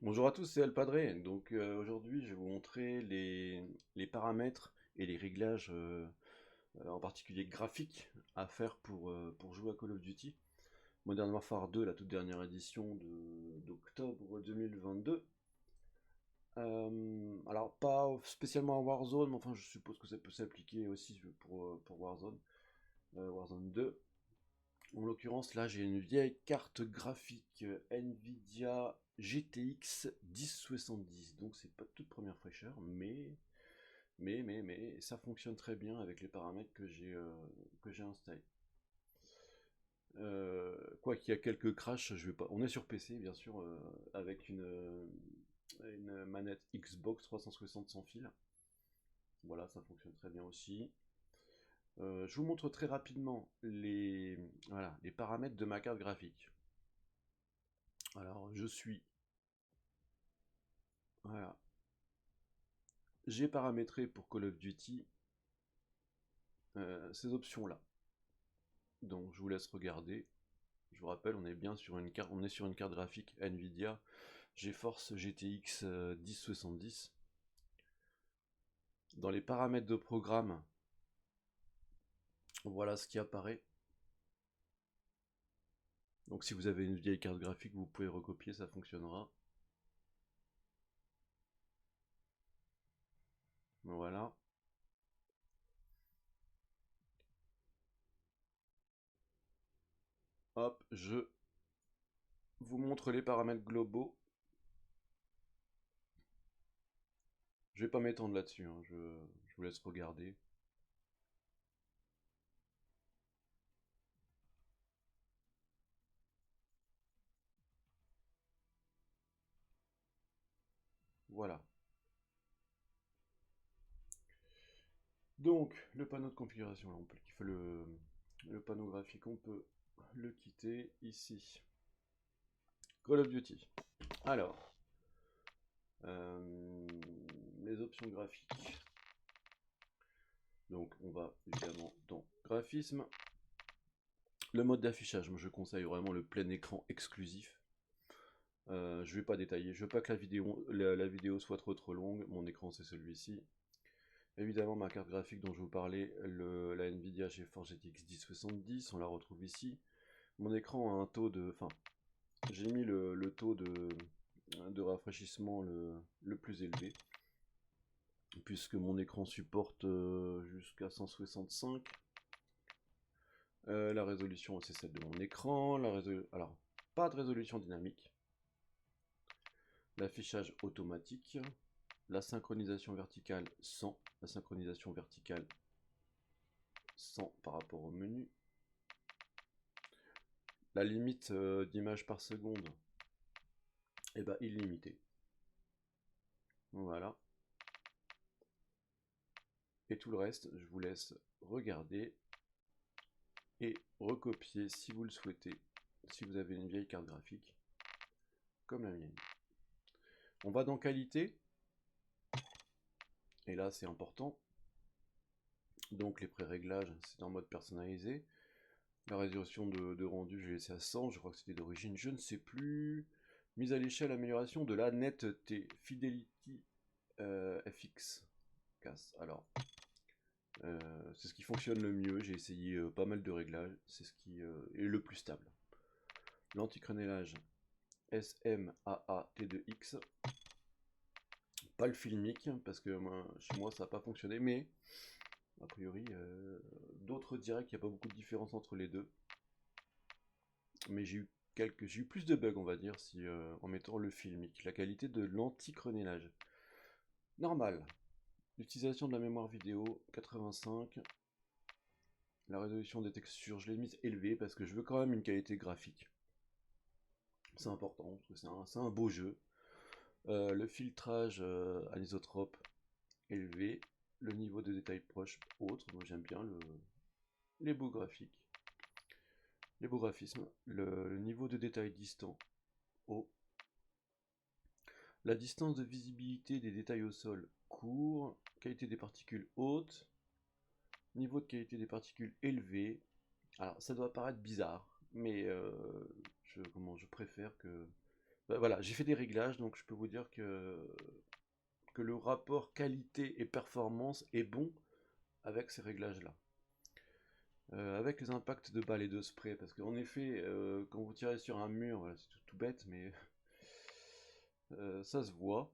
Bonjour à tous, c'est Alpadré. Donc aujourd'hui, je vais vous montrer les paramètres et les réglages, en particulier graphiques, à faire pour jouer à Call of Duty. Modern Warfare 2, la toute dernière édition d'octobre 2022. Alors pas spécialement à Warzone, mais enfin je suppose que ça peut s'appliquer aussi pour Warzone, Warzone 2. En l'occurrence, là, j'ai une vieille carte graphique Nvidia GTX 1070. Donc, c'est pas de toute première fraîcheur, mais, ça fonctionne très bien avec les paramètres que j'ai installés. Quoi qu'il y a quelques crashs, je vais pas. On est sur PC, bien sûr, avec une manette Xbox 360 sans fil. Voilà, ça fonctionne très bien aussi. Je vous montre très rapidement voilà, les paramètres de ma carte graphique. Alors, voilà, j'ai paramétré pour Call of Duty ces options-là. Donc, je vous laisse regarder. Je vous rappelle, on est sur une carte graphique Nvidia GeForce GTX 1070. Dans les paramètres de programme, voilà ce qui apparaît. Donc, si vous avez une vieille carte graphique, vous pouvez recopier, ça fonctionnera. Voilà. Hop, je vous montre les paramètres globaux. Je vais pas m'étendre là-dessus, hein, je vous laisse regarder. Voilà. Donc, le panneau de configuration, là, le panneau graphique, on peut le quitter ici. Call of Duty. Alors, euh, les options graphiques. Donc, on va évidemment dans graphisme. Le mode d'affichage, moi je conseille vraiment le plein écran exclusif. Je vais pas détailler, je veux pas que la vidéo soit trop longue. Mon écran c'est celui-ci. Évidemment, ma carte graphique dont je vous parlais, la Nvidia GeForce GTX 1070, on la retrouve ici. Mon écran a un taux de. Enfin, j'ai mis le taux de rafraîchissement le plus élevé, puisque mon écran supporte jusqu'à 165. La résolution, c'est celle de mon écran. Alors, pas de résolution dynamique. L'affichage automatique. La synchronisation verticale 100. La synchronisation verticale 100 par rapport au menu. La limite d'images par seconde, eh ben, illimitée. Voilà. Et tout le reste, je vous laisse regarder et recopier si vous le souhaitez, si vous avez une vieille carte graphique comme la mienne. On va dans qualité, et là c'est important. Donc les pré-réglages, c'est en mode personnalisé. La résolution de rendu, j'ai laissé à 100, je crois que c'était d'origine, je ne sais plus. Mise à l'échelle, amélioration de la netteté, Fidelity FX. Alors, c'est ce qui fonctionne le mieux. J'ai essayé pas mal de réglages. C'est ce qui est le plus stable. L'anticrénelage SMAA-T2X. Pas le filmic, parce que chez moi ça n'a pas fonctionné, mais a priori d'autres diraient qu'il n'y a pas beaucoup de différence entre les deux. Mais j'ai eu plus de bugs, on va dire, si en mettant le filmic. La qualité de l'anticrénelage. Normal. L'utilisation de la mémoire vidéo 85. La résolution des textures, je l'ai mise élevée parce que je veux quand même une qualité graphique. C'est important, parce que c'est un beau jeu. Le filtrage anisotrope élevé. Le niveau de détail proche autre. Moi j'aime bien les beaux graphiques. Les beaux graphismes. Le niveau de détail distant haut. La distance de visibilité des détails au sol court. Qualité des particules haute. Niveau de qualité des particules élevé. Alors ça doit paraître bizarre, mais je préfère Bah, voilà, j'ai fait des réglages, donc je peux vous dire que le rapport qualité et performance est bon avec ces réglages-là. Avec les impacts de balles et de spray, parce qu'en effet, quand vous tirez sur un mur, voilà, c'est tout bête, mais ça se voit.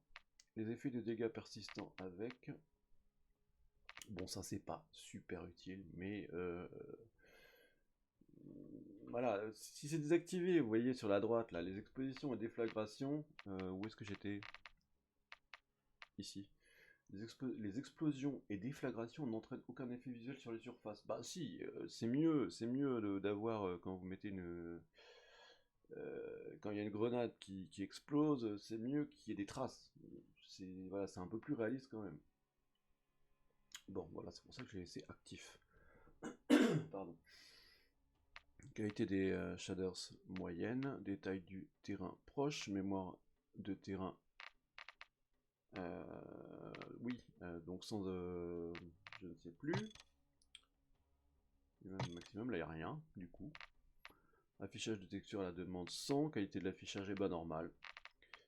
Les effets de dégâts persistants avec. Bon, ça c'est pas super utile, mais voilà, si c'est désactivé, vous voyez sur la droite là, les expositions et déflagrations, où est-ce que j'étais? Ici. Les explosions et déflagrations n'entraînent aucun effet visuel sur les surfaces. Bah si, c'est mieux d'avoir quand vous mettez quand il y a une grenade qui explose, c'est mieux qu'il y ait des traces. C'est voilà, c'est un peu plus réaliste quand même. Bon, voilà, c'est pour ça que j'ai laissé actif. Pardon. Qualité des shaders moyenne, détail du terrain proche, mémoire de terrain. Oui, donc sans. Je ne sais plus. Maximum, là il n'y a rien, du coup. Affichage de texture à la demande 100, qualité de l'affichage est bas normal.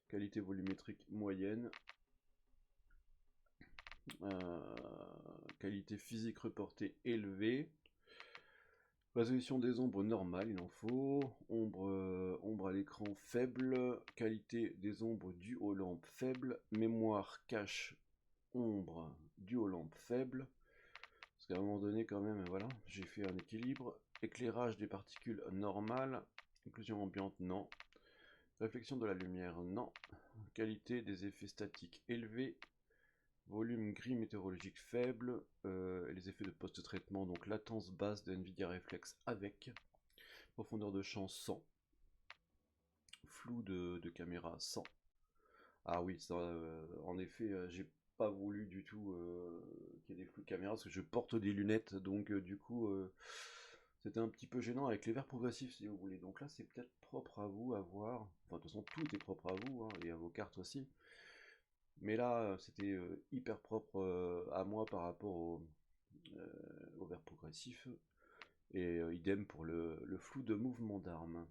Qualité volumétrique moyenne. Qualité physique reportée élevée. Résolution des ombres normale, il en faut. Ombre à l'écran faible. Qualité des ombres dues aux lampes faible. Mémoire cache ombre due aux lampes faibles. Parce qu'à un moment donné, quand même, voilà, j'ai fait un équilibre. Éclairage des particules normales. Occlusion ambiante, non. Réflexion de la lumière, non. Qualité des effets statiques élevés. Volume gris météorologique faible, les effets de post-traitement, donc latence basse de Nvidia Reflex avec, profondeur de champ 100, flou de caméra 100. Ah oui, ça, en effet, j'ai pas voulu du tout qu'il y ait des flous de caméra parce que je porte des lunettes, donc du coup, c'était un petit peu gênant avec les verres progressifs si vous voulez. Donc là, c'est peut-être propre à vous à voir. Enfin, de toute façon, tout est propre à vous hein, et à vos cartes aussi. Mais là, c'était hyper propre à moi par rapport au verre progressif. Et idem pour le flou de mouvement d'arme.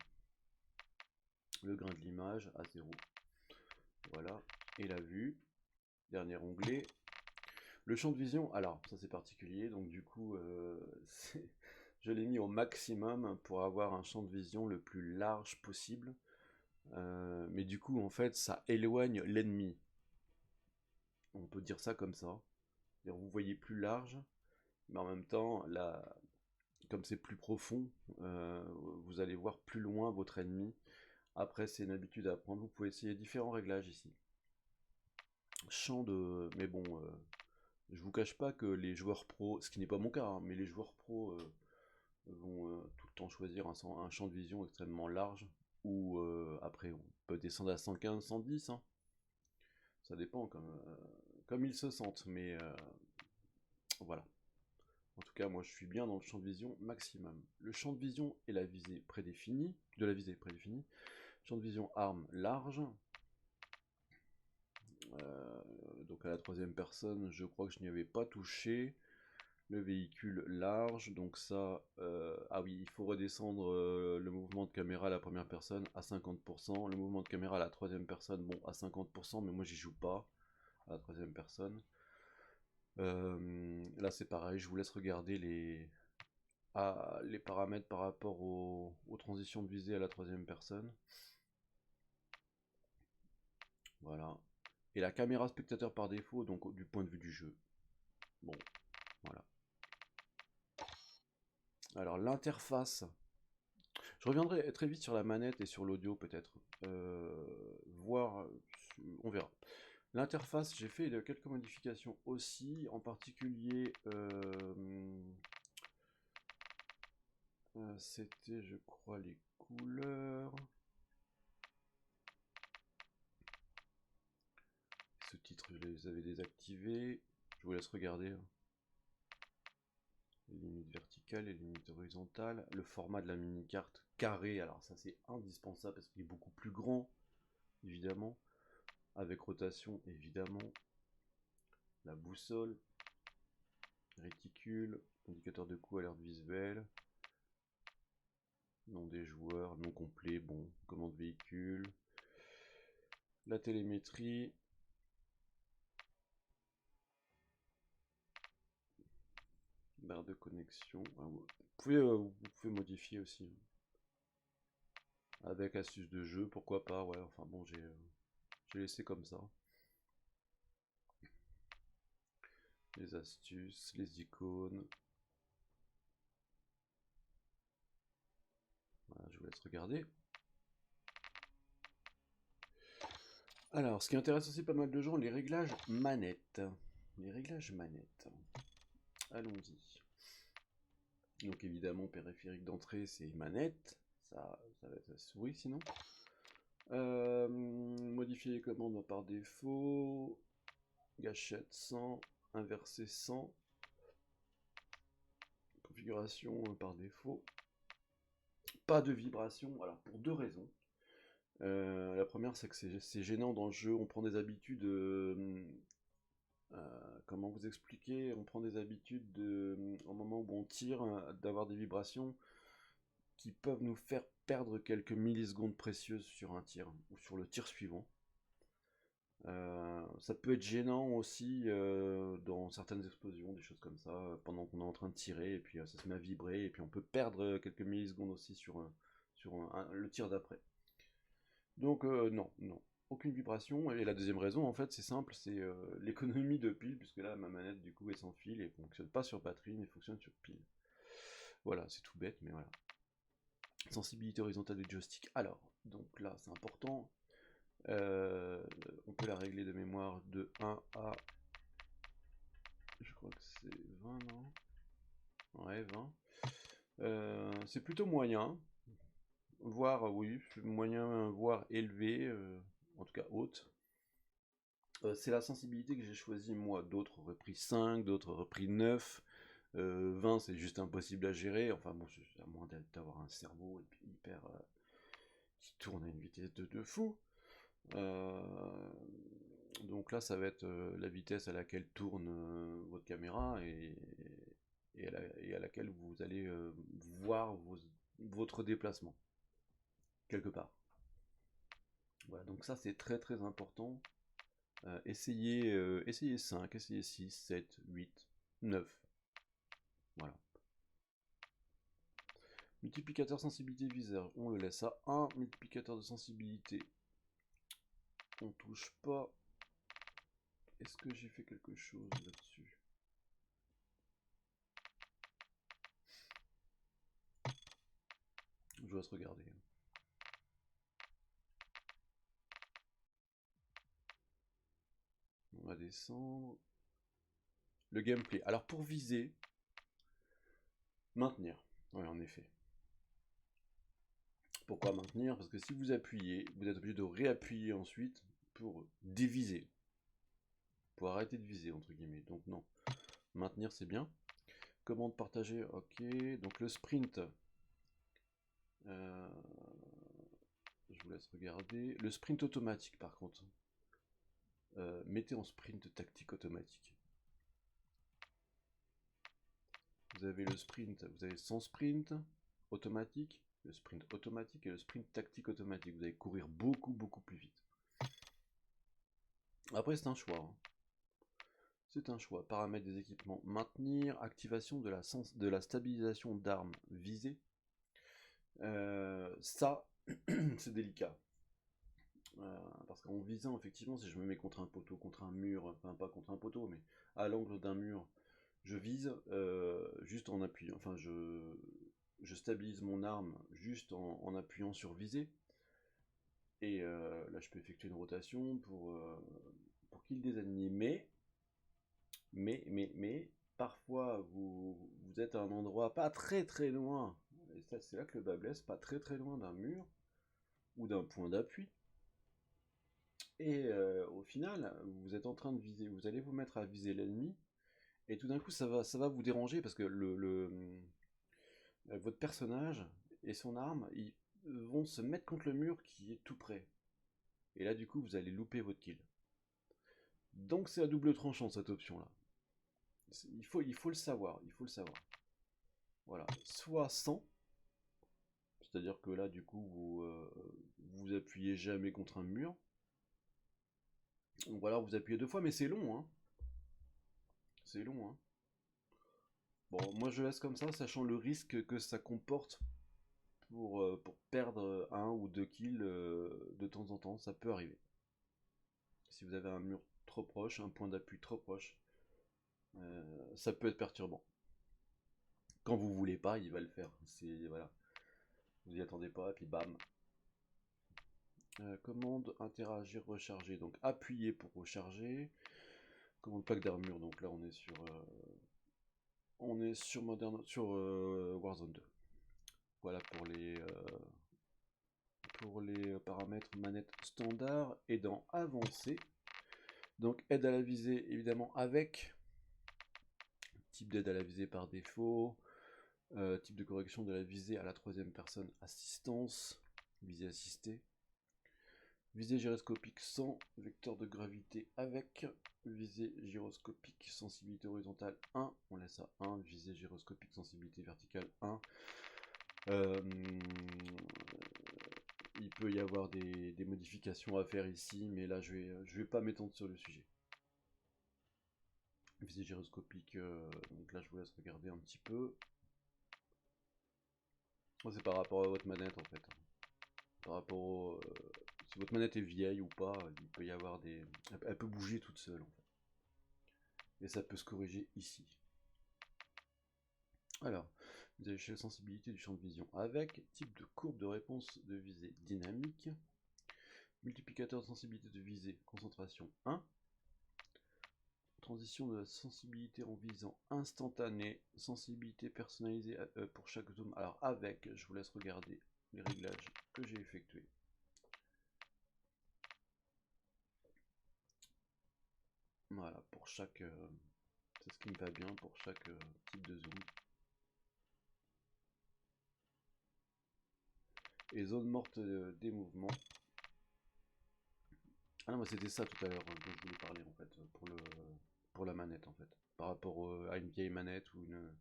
Le grain de l'image à 0. Voilà. Et la vue. Dernier onglet. Le champ de vision, alors ça c'est particulier, donc du coup je l'ai mis au maximum pour avoir un champ de vision le plus large possible. Mais du coup en fait ça éloigne l'ennemi. On peut dire ça comme ça. Vous voyez plus large, mais en même temps, là, comme c'est plus profond, vous allez voir plus loin votre ennemi. Après, c'est une habitude à prendre. Vous pouvez essayer différents réglages ici. Champ de... Mais bon, je vous cache pas que les joueurs pro, ce qui n'est pas mon cas, hein, mais les joueurs pro vont tout le temps choisir un champ de vision extrêmement large. Ou après, on peut descendre à 115, 110. Hein. Ça dépend comme ils se sentent. Mais voilà. En tout cas, moi je suis bien dans le champ de vision maximum. Le champ de vision et la visée prédéfinie, de la visée prédéfinie. Champ de vision arme large. Donc à la troisième personne, je crois que je n'y avais pas touché. Le véhicule large, donc ça, ah oui, il faut redescendre le mouvement de caméra à la première personne à 50%. Le mouvement de caméra à la troisième personne, bon, à 50%, mais moi j'y joue pas à la troisième personne. Là c'est pareil, je vous laisse regarder les paramètres par rapport aux transitions de visée à la troisième personne. Voilà. Et la caméra spectateur par défaut, donc du point de vue du jeu. Bon, voilà. Alors l'interface. Je reviendrai très vite sur la manette et sur l'audio peut-être. Voir, on verra. L'interface, j'ai fait quelques modifications aussi, en particulier c'était je crois les couleurs. Ce titre je les avais désactivés. Je vous laisse regarder. Hein. Les limites verticales, les limites horizontales, le format de la mini-carte carré, alors ça c'est indispensable parce qu'il est beaucoup plus grand, évidemment, avec rotation évidemment, la boussole, réticule, indicateur de coût, alerte visuelle, nom des joueurs, nom complet, bon, commande véhicule, La télémétrie. Barre de connexion. Ah, vous pouvez modifier aussi. Avec astuce de jeu, pourquoi pas, ouais, enfin bon, j'ai laissé comme ça. Les astuces, les icônes. Voilà, je vous laisse regarder. Alors, ce qui intéresse aussi pas mal de gens, les réglages manette. Les réglages manette. Allons-y. Donc évidemment, périphérique d'entrée, c'est manette. Ça va être la souris sinon. Modifier les commandes par défaut. Gâchette 100. Inverser 100. Configuration par défaut. Pas de vibration, alors pour deux raisons. La première, c'est que c'est gênant dans le jeu. On prend des habitudes. Comment vous expliquer? On prend des habitudes au moment où on tire, d'avoir des vibrations qui peuvent nous faire perdre quelques millisecondes précieuses sur un tir ou sur le tir suivant. Ça peut être gênant aussi dans certaines explosions, des choses comme ça, pendant qu'on est en train de tirer, et puis ça se met à vibrer, et puis on peut perdre quelques millisecondes aussi sur le tir d'après. Donc non, non, aucune vibration. Et la deuxième raison, en fait, c'est simple, c'est l'économie de pile, puisque là, ma manette, du coup, est sans fil, et fonctionne pas sur batterie, mais fonctionne sur pile. Voilà, c'est tout bête, mais voilà. Sensibilité horizontale du joystick. Alors, donc là, c'est important. On peut la régler de mémoire de 1 à... Je crois que c'est 20, non? Ouais, 20. C'est plutôt moyen. Voire, oui, moyen, voire élevé. En tout cas, haute. C'est la sensibilité que j'ai choisie, moi. D'autres auraient pris 5, d'autres auraient pris 9. 20, c'est juste impossible à gérer. Enfin, bon, à moins d'avoir un cerveau hyper... qui tourne à une vitesse de fou. Donc là, ça va être la vitesse à laquelle tourne votre caméra et à laquelle vous allez voir votre déplacement, quelque part. Voilà, donc ça c'est très très important. Essayez 5, essayez 6, 7, 8, 9. Voilà. Multiplicateur sensibilité viseur, on le laisse à 1. Multiplicateur de sensibilité, on touche pas. Est-ce que j'ai fait quelque chose là-dessus? Je dois se regarder. On va descendre. Le gameplay. Alors pour viser, maintenir. Oui, en effet. Pourquoi maintenir? Parce que si vous appuyez, vous êtes obligé de réappuyer ensuite pour déviser. Pour arrêter de viser, entre guillemets. Donc non. Maintenir, c'est bien. Commande partagée, ok. Donc le sprint. Je vous laisse regarder. Le sprint automatique, par contre. Mettez en sprint tactique automatique. Vous avez le sprint, vous avez sans sprint automatique, le sprint automatique et le sprint tactique automatique. Vous allez courir beaucoup beaucoup plus vite. Après c'est un choix. Hein. C'est un choix. Paramètres des équipements. Maintenir. Activation de la stabilisation d'armes visées. Ça, c'est délicat. Parce qu'en visant, effectivement, si je me mets contre un poteau, contre un mur, enfin pas contre un poteau, mais à l'angle d'un mur, je vise juste en appuyant, enfin je stabilise mon arme juste en appuyant sur viser. Et là je peux effectuer une rotation pour qu'il désigne. Mais, parfois vous êtes à un endroit pas très très loin, et ça c'est là que le bas blesse, pas très très loin d'un mur ou d'un point d'appui. Et au final, vous êtes en train de viser, vous allez vous mettre à viser l'ennemi, et tout d'un coup ça va vous déranger parce que votre personnage et son arme, ils vont se mettre contre le mur qui est tout près. Et là du coup vous allez louper votre kill. Donc c'est à double tranchant cette option là. Il faut le savoir, il faut le savoir. Voilà, soit sans, c'est-à-dire que là du coup vous appuyez jamais contre un mur, Donc voilà, vous appuyez 2 fois, mais c'est long, hein. C'est long, hein. Bon, moi je laisse comme ça, sachant le risque que ça comporte pour perdre 1 ou 2 kills de temps en temps, ça peut arriver. Si vous avez un mur trop proche, un point d'appui trop proche, ça peut être perturbant. Quand vous voulez pas, il va le faire. C'est voilà, vous y attendez pas, et puis bam. Commande interagir recharger. Donc appuyer pour recharger. Commande pack d'armure. Donc là on est sur Warzone 2. Voilà pour les paramètres manette standard. Et dans avancé, donc aide à la visée évidemment avec type d'aide à la visée par défaut, type de correction de la visée à la troisième personne, assistance, visée assistée, visée gyroscopique sans vecteur de gravité avec, visée gyroscopique sensibilité horizontale 1, on laisse à 1, visée gyroscopique sensibilité verticale 1. Il peut y avoir des modifications à faire ici, mais là je vais pas m'étendre sur le sujet. Visée gyroscopique, donc là je vous laisse regarder un petit peu. C'est par rapport à votre manette en fait. Par rapport si votre manette est vieille ou pas, il peut y avoir elle peut bouger toute seule en fait. Et ça peut se corriger ici. Alors, vous avez la sensibilité du champ de vision avec type de courbe de réponse de visée dynamique, multiplicateur de sensibilité de visée, concentration 1, transition de la sensibilité en visant instantané, sensibilité personnalisée pour chaque zoom. Alors avec, je vous laisse regarder les réglages que j'ai effectués. Voilà, pour chaque... c'est ce qui me va bien pour chaque type de zoom. Et zone morte des mouvements. Ah non, moi c'était ça tout à l'heure dont je voulais parler en fait, pour la manette en fait. Par rapport à une vieille manette ou une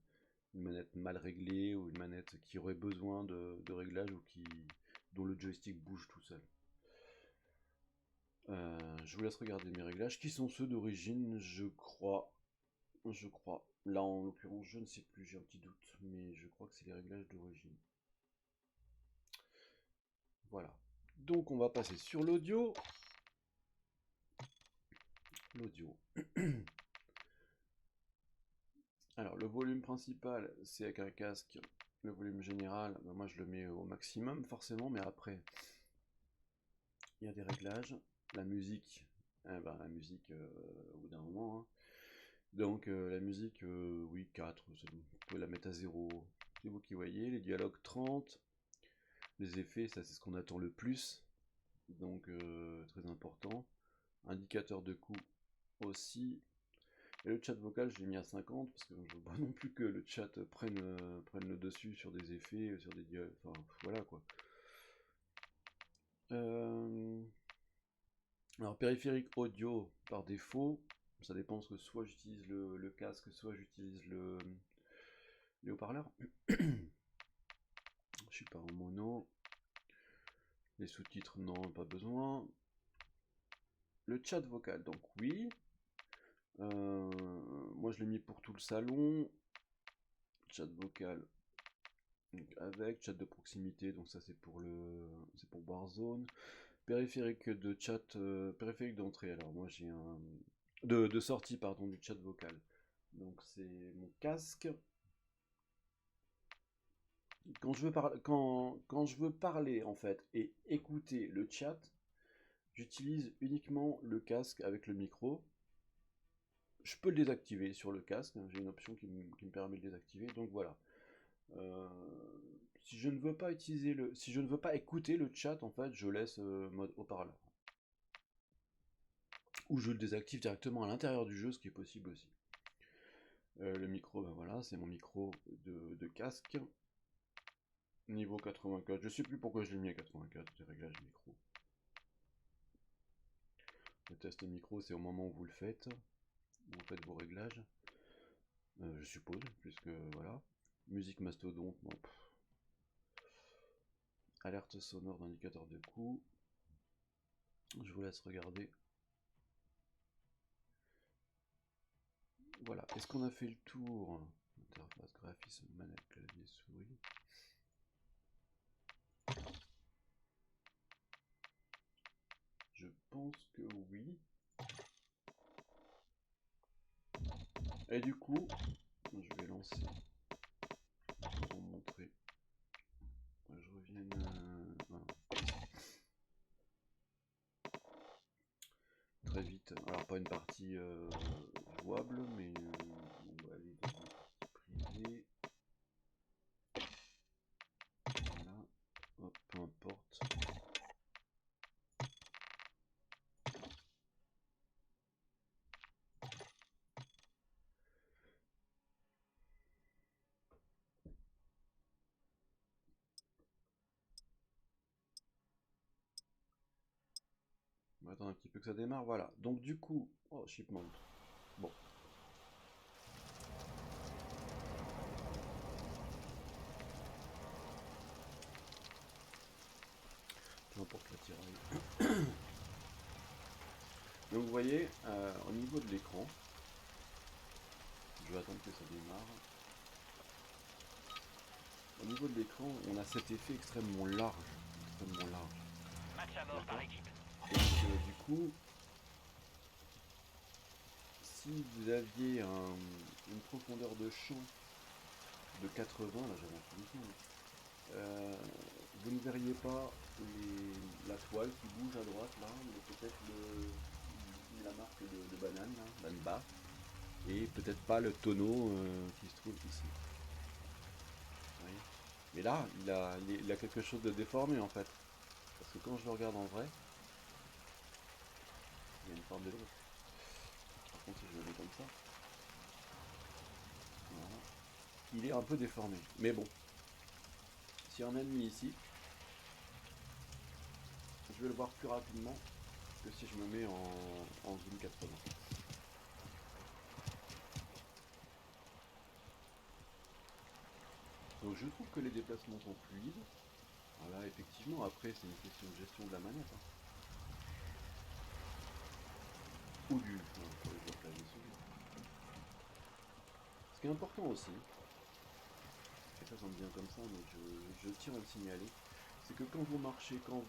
manette mal réglée ou une manette qui aurait besoin de réglage ou dont le joystick bouge tout seul. Je vous laisse regarder mes réglages qui sont ceux d'origine, je crois. Je crois. Là en l'occurrence, je ne sais plus, j'ai un petit doute, mais je crois que c'est les réglages d'origine. Voilà. Donc on va passer sur l'audio. L'audio. Alors le volume principal, c'est avec un casque. Le volume général, ben moi je le mets au maximum forcément, mais après il y a des réglages. La musique, la musique au bout d'un moment. Hein. Donc la musique, oui, 4, vous pouvez la mettre à 0, c'est vous qui voyez. Les dialogues 30, les effets, ça c'est ce qu'on attend le plus, donc très important. Indicateur de coût aussi. Et le chat vocal, je l'ai mis à 50 parce que je veux pas non plus que le chat prenne le dessus sur des effets, sur des dialogues, enfin voilà quoi. Alors périphérique audio par défaut, ça dépend parce que soit j'utilise le casque, soit j'utilise les haut-parleurs. Je suis pas en mono. Les sous-titres, non, pas besoin. Le chat vocal, donc oui. Moi je l'ai mis pour tout le salon. Chat vocal donc avec chat de proximité, donc ça c'est pour Warzone. Périphérique de chat, périphérique d'entrée. Alors moi j'ai un de sortie pardon du chat vocal. Donc c'est mon casque. Quand je veux parler en fait et écouter le chat, j'utilise uniquement le casque avec le micro. Je peux le désactiver sur le casque, hein, j'ai une option qui me permet de le désactiver, donc voilà. Si je ne veux pas si je ne veux pas écouter le chat, en fait, je laisse mode haut-parleur. Ou je le désactive directement à l'intérieur du jeu, ce qui est possible aussi. Le micro, ben voilà, c'est mon micro de casque. Niveau 84, je sais plus pourquoi je l'ai mis à 84, c'est réglage micro. Le test micro, c'est au moment où vous le faites. Vous faites vos réglages. Je suppose, puisque voilà. Musique mastodonte, non. Alerte sonore d'indicateur de coût. Je vous laisse regarder Voilà, est-ce qu'on a fait le tour? Interface, graphisme, manette, clavier, souris. Je pense que oui. Et du coup, je vais lancer pour vous montrer. Je reviens. Voilà. Très vite. Alors, pas une partie jouable, mais on va aller dans une partie privée. Voilà. Hop, peu importe. On va attendre un petit peu que ça démarre. Voilà. Donc, du coup, oh, shipment. Bon. Peu importe la tiraille. Donc vous voyez, au niveau de l'écran, je vais attendre que ça démarre. Au niveau de l'écran, on a cet effet extrêmement large. Extrêmement large. Match à mort par équipe. Et du coup, si vous aviez une profondeur de champ de 80, là j'avais un peu vous ne verriez pas la toile qui bouge à droite là, mais peut-être la marque de banane, là, bas, et peut-être pas le tonneau qui se trouve ici. Vous voyez. Mais là, il a quelque chose de déformé en fait. Parce que quand je le regarde en vrai, il y a une forme de l'autre. Par contre, si je le mets comme ça, voilà, il est un peu déformé. Mais bon, s'il y a un ennemi ici, je vais le voir plus rapidement que si je me mets en zoom 80. Donc je trouve que les déplacements sont fluides. Voilà, effectivement, après c'est une question de gestion de la manette. Hein. Ou du clavier souris. Ce qui est important aussi, et ça me vient comme ça, mais je tiens à le signaler, c'est que quand vous marchez, quand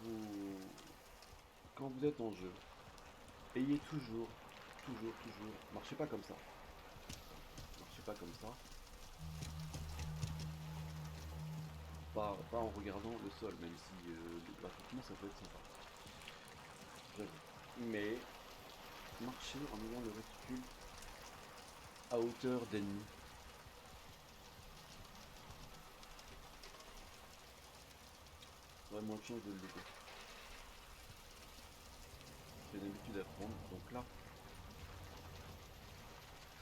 vous êtes en jeu, ayez toujours, marchez pas comme ça. Marchez pas comme ça. Pas en regardant le sol, même si graphiquement ça peut être sympa. J'avoue. Mais marchez en ayant le réticule à hauteur d'ennemi. Vraiment de chance de le louper. C'est une habitude à prendre. Donc là,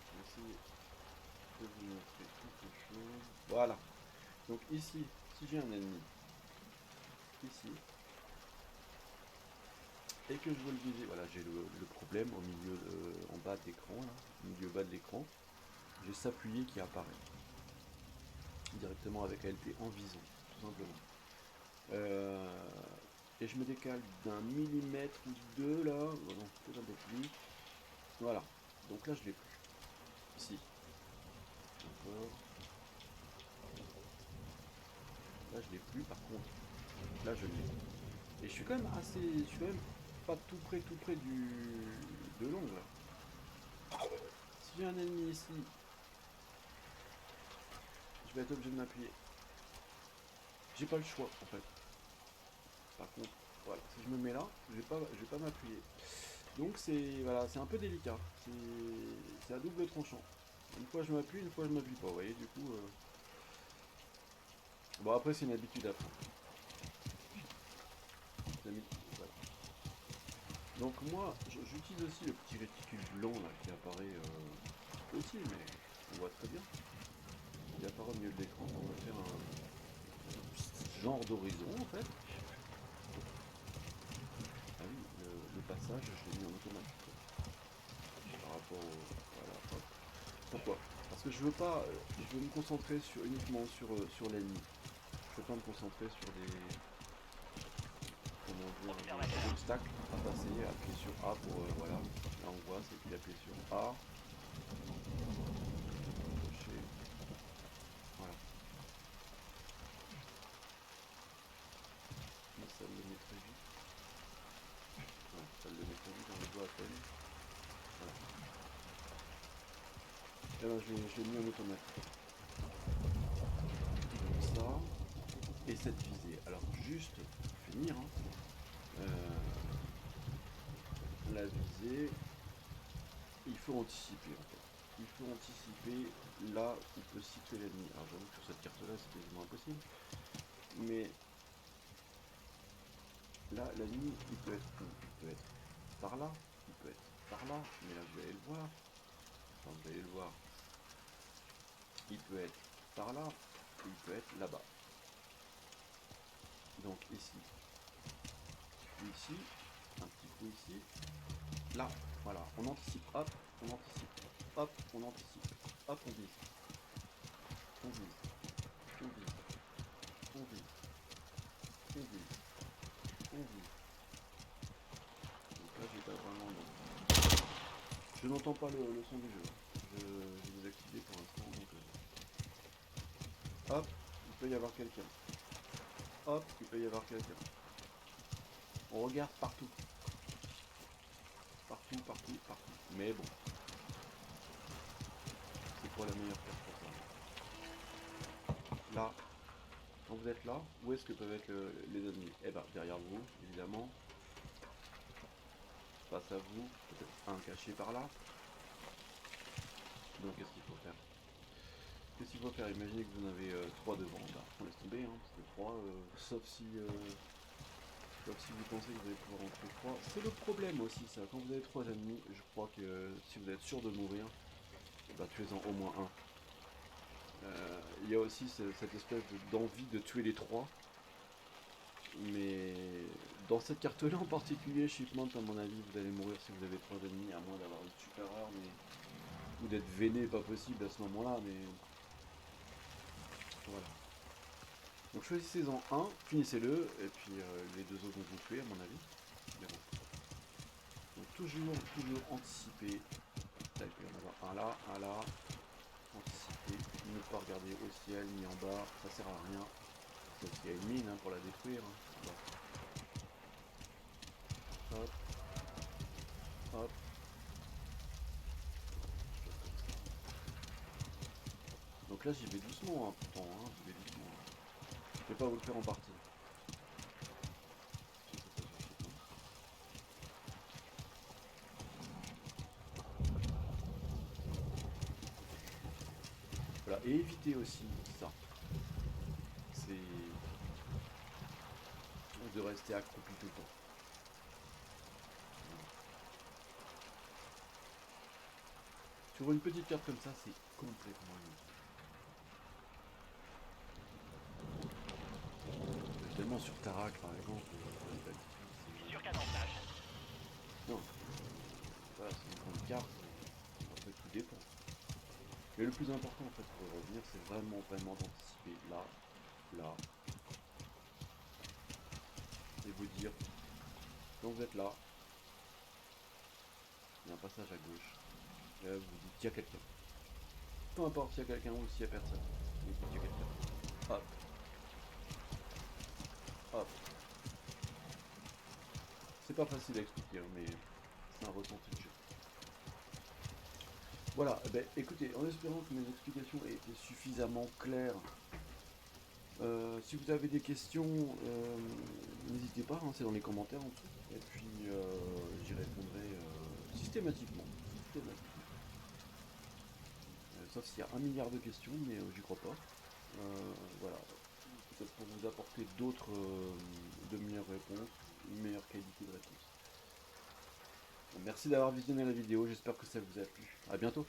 je vais essayer de vous montrer quelque chose. Voilà. Donc ici, si j'ai un ennemi, ici, et que je veux le viser, voilà, j'ai le problème au milieu, en bas de l'écran, là, au milieu bas de l'écran, j'ai s'appuyer qui apparaît directement avec ALT en visant, tout simplement. Et je me décale d'un millimètre ou deux là, non, peut-être un peu plus. Voilà, donc là je l'ai plus. Ici. Encore. Là je l'ai plus, par contre, là je l'ai. Et je suis quand même je suis quand même pas tout près de l'ongle. Si j'ai un ennemi ici, je vais être obligé de m'appuyer. J'ai pas le choix en fait. Par contre, voilà, si je me mets là, je vais pas m'appuyer. Donc c'est un peu délicat. C'est à double tranchant. Une fois je m'appuie, une fois je m'appuie pas. Vous voyez, du coup. Bon après c'est une habitude à prendre. Voilà. Donc moi, j'utilise aussi le petit réticule blanc là qui apparaît aussi, mais on voit très bien. Il apparaît au milieu de l'écran. On va faire un genre d'horizon en fait. Ah oui, le passage, je l'ai mis en automatique. Par rapport au. Voilà, hop. Pourquoi? Parce que je veux pas. Je veux me concentrer uniquement sur l'ennemi. Je veux pas me concentrer sur des obstacles à passer, appuyer sur A pour voilà. Là on voit, c'est qu'il appuie sur A. Eh ben, je l'ai mis en automate. Comme ça. Et cette visée. Alors juste pour finir, hein, la visée, il faut anticiper en fait. Il faut anticiper là où peut se situer l'ennemi. Alors j'avoue que sur cette carte là c'est quasiment impossible. Mais là l'ennemi il peut être où? Il peut être par là, il peut être par là, mais là vous allez le voir. Enfin vous allez le voir. Il peut être par là, et il peut être là-bas. Donc ici, ici, un petit coup ici, là, voilà, on anticipe, hop, on anticipe, hop, on anticipe, hop, on vise, on vise, on vise, on vise, on vise, on vise. Donc là, j'ai pas vraiment... Je n'entends pas le son du jeu. Je vais désactiver pour l'instant, donc... Hop, il peut y avoir quelqu'un. Hop, il peut y avoir quelqu'un. On regarde partout. Partout, partout, partout. Mais bon. C'est quoi la meilleure carte pour ça? Là, quand vous êtes là, où est-ce que peuvent être les ennemis? Eh ben, derrière vous, évidemment. Face à vous, peut-être un caché par là. Donc qu'est-ce qu'il faut faire? Qu'est-ce qu'il faut faire? Imaginez que vous en avez 3 devant. Bah, on laisse tomber, hein, parce que 3, sauf si vous pensez que vous allez pouvoir en tuer 3. C'est le problème aussi, ça. Quand vous avez 3 ennemis, je crois que si vous êtes sûr de mourir, bah, tuez-en au moins un. Il y a aussi cette espèce d'envie de tuer les 3. Mais dans cette carte-là en particulier, Shipment, à mon avis, vous allez mourir si vous avez 3 ennemis, à moins d'avoir une super heure, mais... ou d'être veiné, pas possible à ce moment-là, mais... Voilà. Donc choisissez-en un, finissez-le, et puis les deux autres vont vous tuer, à mon avis. Mais bon. Donc toujours anticiper. Là, il peut y en avoir un là, un là. Anticiper, ne pas regarder au ciel ni en bas, ça sert à rien. Sauf qu'il y a une mine hein, pour la détruire. Hein. Hop. Hop. Donc là j'y vais doucement hein, pourtant, hein, j'y vais doucement. Je vais pas vous le faire en partie. Voilà, et évitez aussi ça. C'est de rester accroupi tout le temps. Sur une petite carte comme ça, c'est complètement inutile. Tellement sur Tarak par exemple, Sur cadençage. non, voilà, c'est une grande carte, en fait tout dépend. Mais le plus important en fait pour revenir, c'est vraiment d'anticiper là, là, et vous dire, quand vous êtes là, il y a un passage à gauche, et là vous vous dites, il y a quelqu'un. Peu importe s'il y a quelqu'un ou s'il y a personne, vous dites, il y a quelqu'un. Hop. Hop. C'est pas facile à expliquer, hein, mais c'est un ressenti de jeu. Voilà, ben, écoutez, en espérant que mes explications aient été suffisamment claires, si vous avez des questions, n'hésitez pas, hein, c'est dans les commentaires en dessous. Et puis j'y répondrai systématiquement. Sauf s'il y a 1 milliard de questions, mais j'y crois pas. Voilà. Peut-être pour vous apporter d'autres, de meilleures réponses, une meilleure qualité de réponse. Merci d'avoir visionné la vidéo, j'espère que ça vous a plu. A bientôt.